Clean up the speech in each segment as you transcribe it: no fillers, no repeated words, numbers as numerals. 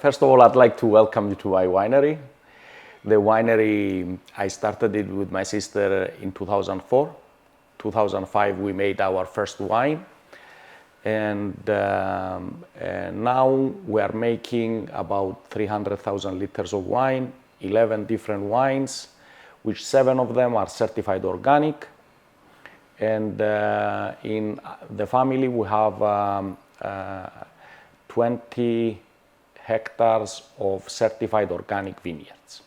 First of all, I'd like to welcome you to my winery. The winery, I started it with my sister in 2004. 2005, we made our first wine. And now we are making about 300,000 liters of wine, 11 different wines, which 7 of them are certified organic. And in the family, we have 20 hectares of certified organic vineyards.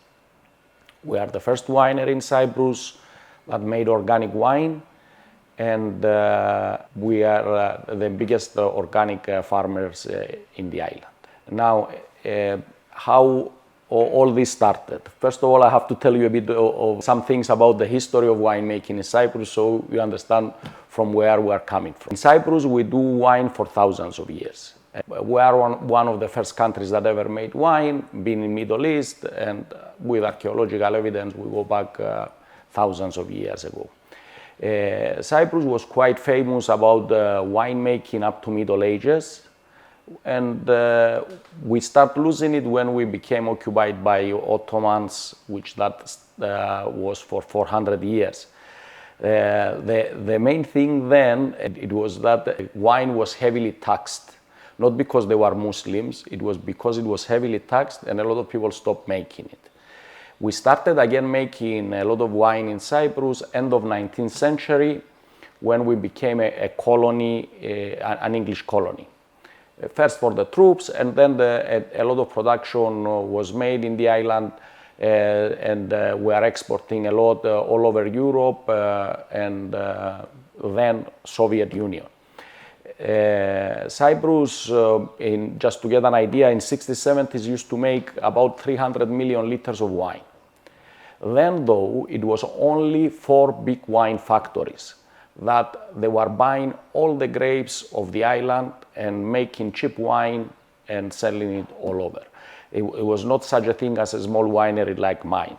We are the first winery in Cyprus that made organic wine, and we are the biggest organic farmers in the island. Now, how all this started. First of all, I have to tell you a bit of some things about the history of winemaking in Cyprus so you understand from where we are coming from. In Cyprus, we do wine for thousands of years. We are one of the first countries that ever made wine, being in Middle East, and with archaeological evidence, we go back thousands of years ago. Cyprus was quite famous about winemaking up to Middle Ages, and we start losing it when we became occupied by Ottomans, which that was for 400 years. The main thing then, it was that wine was heavily taxed. Not because they were Muslims, it was because it was heavily taxed and a lot of people stopped making it. We started again making a lot of wine in Cyprus, end of 19th century, when we became a colony, an English colony. First for the troops, and then a lot of production was made in the island, and we are exporting a lot all over Europe and then Soviet Union. Cyprus, just to get an idea, in 60s, 70s used to make about 300 million liters of wine. Then though, it was only 4 big wine factories that they were buying all the grapes of the island and making cheap wine and selling it all over. It was not such a thing as a small winery like mine.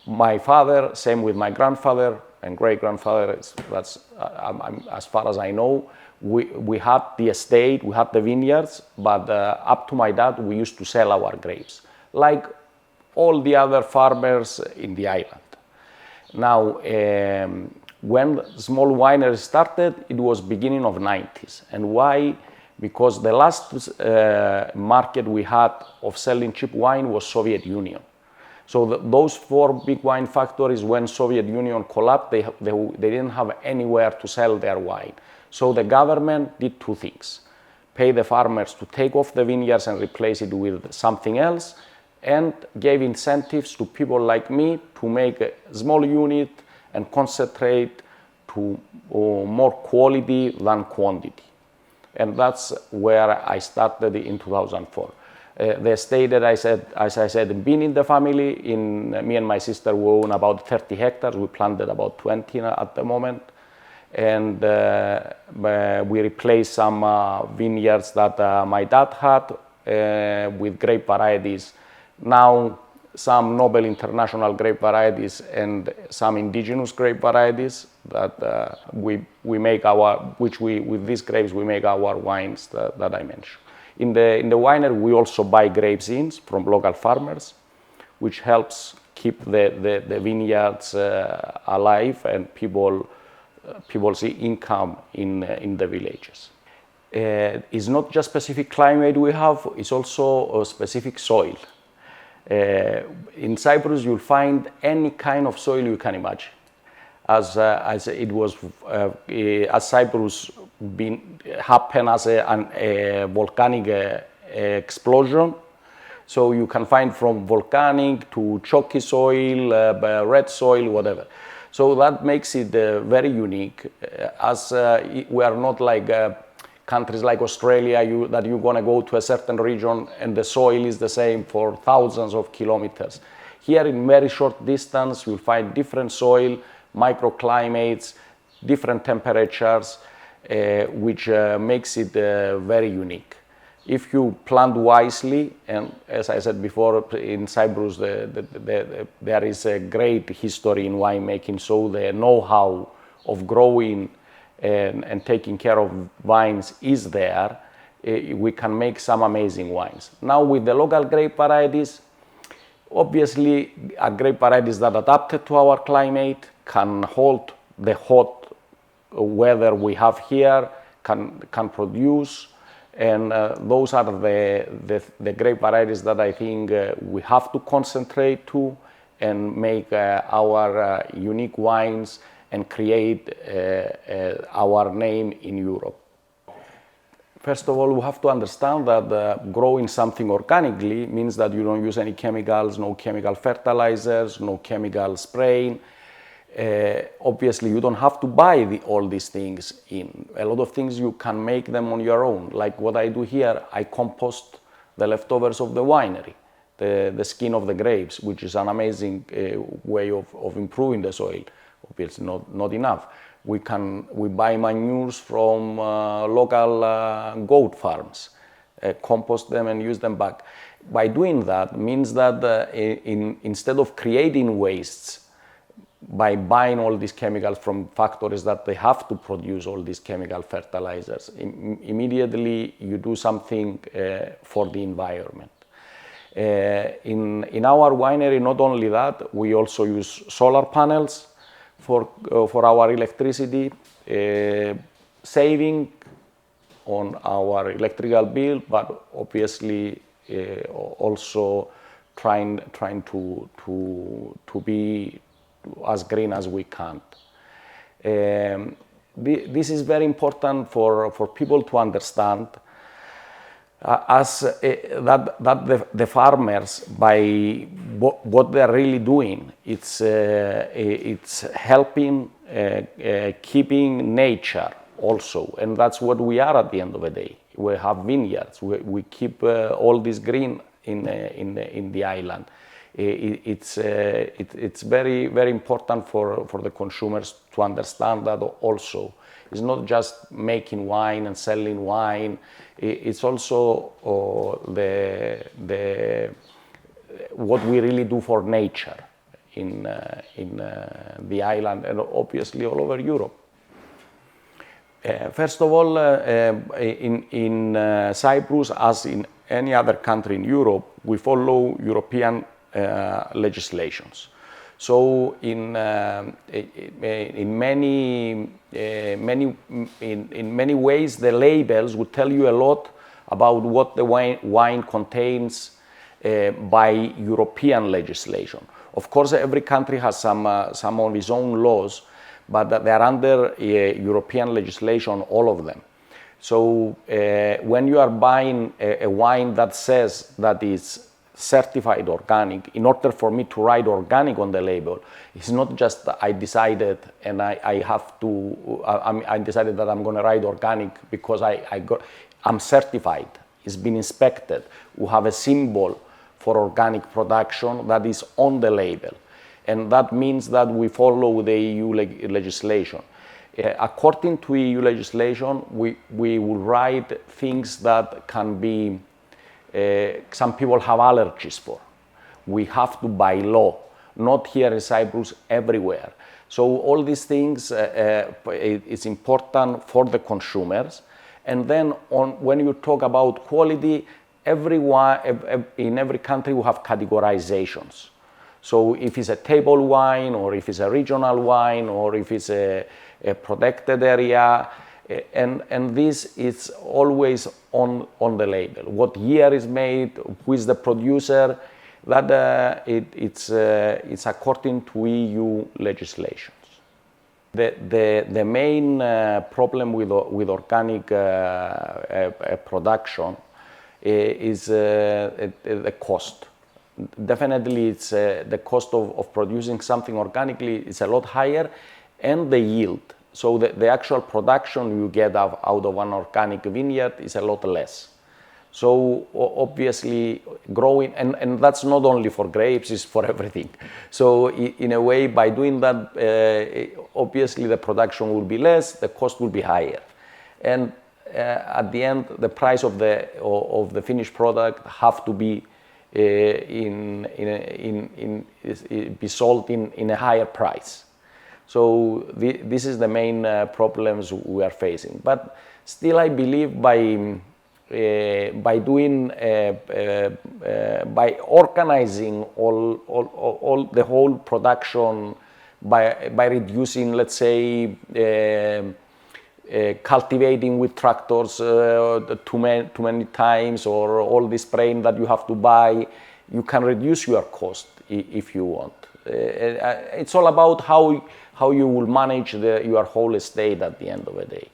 My father, same with my grandfather, and great-grandfather, that's as far as I know, we had the estate, we had the vineyards, but up to my dad, we used to sell our grapes, like all the other farmers in the island. Now, when small wineries started, it was beginning of 90s. And why? Because the last market we had of selling cheap wine was Soviet Union. So those 4 big wine factories, when Soviet Union collapsed, they didn't have anywhere to sell their wine. So the government did 2 things. Pay the farmers to take off the vineyards and replace it with something else, and gave incentives to people like me to make a small unit and concentrate to more quality than quantity. And that's where I started in 2004. The estate that as I said, being in the family, me and my sister, we own about 30 hectares. We planted about 20 at the moment. And we replaced some vineyards that my dad had with grape varieties. Now, some noble international grape varieties and some indigenous grape varieties that we make with these grapes, we make our wines that I mentioned. In the winery, we also buy grapes from local farmers, which helps keep the vineyards alive and people see income in the villages. It's not just specific climate we have, it's also a specific soil. In Cyprus, you'll find any kind of soil you can imagine. As Cyprus happened as a volcanic explosion, so you can find from volcanic to chalky soil, red soil, whatever. So that makes it very unique, as we are not like countries like Australia, that you're going to go to a certain region and the soil is the same for thousands of kilometers. Here in very short distance, you'll find different soil, microclimates, different temperatures, which makes it very unique. If you plant wisely, and as I said before, in Cyprus there is a great history in winemaking, so the know-how of growing and taking care of vines is there. we can make some amazing wines. Now with the local grape varieties, obviously are grape varieties that adapted to our climate, can hold the hot weather we have here, can produce, and those are the grape varieties that I think we have to concentrate to and make our unique wines and create our name in Europe. First of all, we have to understand that growing something organically means that you don't use any chemicals, no chemical fertilizers, no chemical spraying. Obviously, you don't have to buy all these things in. A lot of things you can make them on your own. Like what I do here, I compost the leftovers of the winery, the skin of the grapes, which is an amazing way of improving the soil. Obviously, not enough. We buy manures from local goat farms, compost them and use them back. By doing that means that instead of creating wastes by buying all these chemicals from factories that they have to produce all these chemical fertilizers, immediately you do something for the environment. In our winery, not only that, we also use solar panels for our electricity, saving on our electrical bill, but obviously also trying to be as green as we can. This is very important for people to understand, that the farmers, by what they're really doing, it's helping keeping nature also, and that's what we are at the end of the day. We have vineyards. We keep all this green in the island. It's very, very important for the consumers to understand that also. It's not just making wine and selling wine. It's also what we really do for nature in the island and obviously all over Europe. First of all, in Cyprus, as in any other country in Europe, we follow European legislations. So in many ways, the labels will tell you a lot about what the wine contains by European legislation. Of course, every country has some of its own laws, but they are under European legislation, all of them. So when you are buying a wine that says that it's certified organic, in order for me to write organic on the label, it's not just I decided and I decided that I'm going to write organic because I'm certified. It's been inspected. We have a symbol for organic production that is on the label, and that means that we follow the EU legislation. According to EU legislation, we will write things that can be some people have allergies for. We have to by law, not here in Cyprus, everywhere. So all these things, it's important for the consumers. And then when you talk about quality, in every country we have categorizations. So if it's a table wine, or if it's a regional wine, or if it's a protected area, and this is always on the label. What year is made, who is the producer, that it's according to EU legislations. The main problem with organic production is the cost. Definitely, it's the cost of producing something organically is a lot higher, and the yield. So the actual production you get out of an organic vineyard is a lot less. So obviously growing, and that's not only for grapes, it's for everything. So in a way, by doing that, obviously the production will be less, the cost will be higher. And at the end, the price of the finished product have to be be sold in a higher price. So this is the main problems we are facing. But still, I believe by by organizing all the whole production, by reducing, let's say, cultivating with tractors too many times, or all this grain that you have to buy, you can reduce your cost if you want. It's all about how you will manage your whole estate at the end of the day.